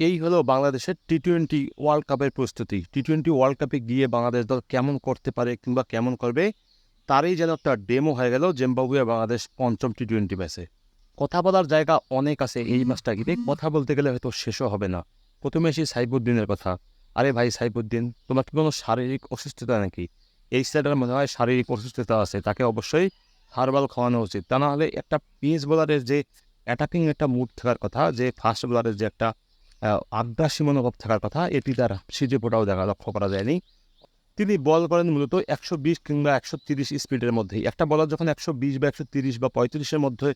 এই হলো বাংলাদেশের টি-20 ওয়ার্ল্ড কাপের প্রস্তুতি। টি-20 ওয়ার্ল্ড কাপে গিয়ে বাংলাদেশ দল কেমন করতে পারে কিংবা কেমন করবে, তারই যেন একটা ডেমো হয়ে গেল জিম্বাবুয়ে বাংলাদেশ ৫ম টি-20 ম্যাচে। কথা বলার জায়গা অনেক আছে এই ম্যাচটা ঘিরে। কথা বলতে গেলে হয়তো শেষও হবে না। প্রথমে আসি সাইফুদ্দিনের কথা। আরে ভাই সাইফুদ্দিন, তোমার কি কোনো শারীরিক অসুস্থতা নাকি? এই ছেলেটার মনে হয় শারীরিক অসুস্থতা আছে। তাকে অবশ্যই হার্বাল খাওয়ানো উচিত। তা না হলে একটা পেস বোলারের যে অ্যাটাকিং একটা মুড থাকার কথা, যে ফাস্ট বোলারের যে একটা আগ্রাসী মনোভাব থাকার কথা, এটি তার সিজে ফোটাও লক্ষ্য করা যায়নি। তিনি বল করেন মূলত ১২০ কিংবা ১৩০ স্পিডের মধ্যেই। একটা বলার যখন ১২০ বা ১৩০ বা ৩৫-এর মধ্যে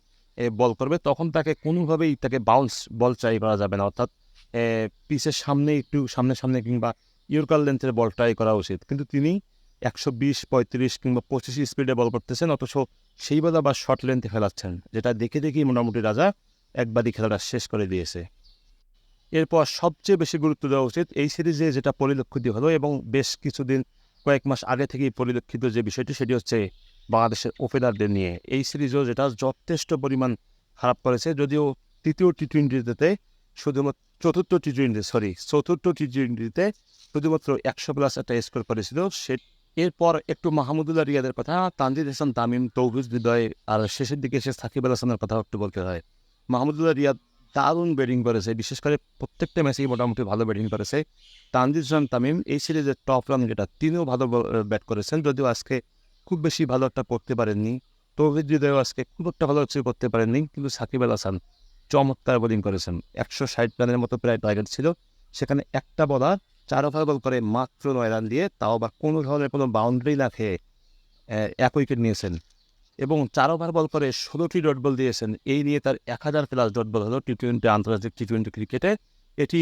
বল করবে, তখন তাকে কোনোভাবেই তাকে বাউন্স বল ট্রাই করা যাবে না। অর্থাৎ পিচের সামনে একটু সামনে সামনে কিংবা ইয়র্কার লেন্থের বল ট্রাই করা উচিত। কিন্তু তিনি ১২০, ৩৫ কিংবা ২৫ স্পিডে বল করতেছেন, অথচ সেই বল আবার শর্ট লেন্থে ফেলাচ্ছেন, যেটা দেখে দেখেই মোটামুটি রাজা একবারই খেলাটা শেষ করে দিয়েছে। এরপর সবচেয়ে বেশি গুরুত্ব দেওয়া উচিত এই সিরিজে যেটা পরিলক্ষিত হলো, এবং বেশ কিছুদিন কয়েক মাস আগে থেকেই পরিলক্ষিত যে বিষয়টি, সেটি হচ্ছে বাংলাদেশের ওপেনারদের নিয়ে। এই সিরিজও যেটা যথেষ্ট পরিমাণ খারাপ করেছে, যদিও তৃতীয় টি-20তে শুধুমাত্র চতুর্থ টি-20তে শুধুমাত্র ১০০+ একটা স্কোর করেছিল সে। এরপর একটু মাহমুদুল্লাহ রিয়াদের কথা, তানজিদ হাসান তামিম, তৌহিদ হৃদয়, আর শেষের দিকে এসে সাকিব আল হাসানের কথা একটু বলতে হয়। মাহমুদুল্লাহ রিয়াদ দারুণ ব্যাটিং করেছে, বিশেষ করে প্রত্যেকটা ম্যাচেই মোটামুটি ভালো ব্যাটিং করেছে। তানজিদ হাসান তামিম এই সিরিজের টপ রান যেটা, তিনিও ভালো ব্যাট করেছেন, যদিও আজকে খুব বেশি ভালো একটা করতে পারেননি। তৌহিদ হৃদয় আজকে খুব একটা ভালো কিছু করতে পারেননি, কিন্তু সাকিব আল হাসান চমৎকার বোলিং করেছেন। ১৬০ রানের মতো প্রায় টার্গেট ছিল, সেখানে একটা বলার ৪ ওভার বল করে মাত্র ৯ রান দিয়ে, তাও বা কোনো ধরনের কোনো বাউন্ডারি না খেয়ে ১ উইকেট নিয়েছেন, এবং ৪ ওভার বল করে ১৬টি ডট বল দিয়েছেন। এই নিয়ে তার ১০০০+ ডট বল হলো টি-20 আন্তর্জাতিক টি-20 ক্রিকেটে। এটি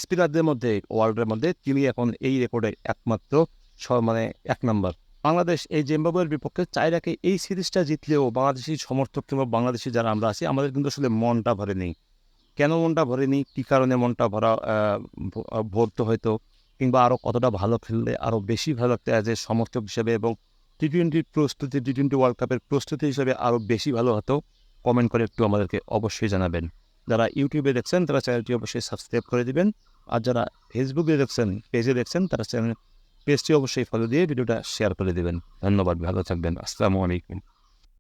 স্পিনারদের মধ্যে, ওয়ার্ল্ডের মধ্যে তিনি এখন এই রেকর্ডে একমাত্র মানে ১ নাম্বার। বাংলাদেশ এই জিম্বাবুয়ের বিপক্ষে চাইরাকে এই সিরিজটা জিতলেও বাংলাদেশি সমর্থক কিংবা বাংলাদেশি যারা আমরা আছি, আমাদের কিন্তু আসলে মনটা ভরেনি। কেন মনটা ভরেনি, কী কারণে মনটা ভরতো হয়তো, কিংবা আরও কতটা ভালো খেললে আরও বেশি ভালো লাগতো অ্যাজ এ সমর্থক হিসেবে, এবং টি-20 ওয়ার্ল্ড কাপের প্রস্তুতি হিসেবে আরও বেশি ভালো হতো, কমেন্ট করে একটু আমাদেরকে অবশ্যই জানাবেন। যারা ইউটিউবে দেখছেন তারা চ্যানেলটি অবশ্যই সাবস্ক্রাইব করে দিবেন, আর যারা ফেসবুকে দেখছেন, পেজে দেখছেন, তারা পেজটি অবশ্যই ফলো দিয়ে ভিডিওটা শেয়ার করে দিবেন। ধন্যবাদ, ভালো থাকবেন। আসসালামু আলাইকুম।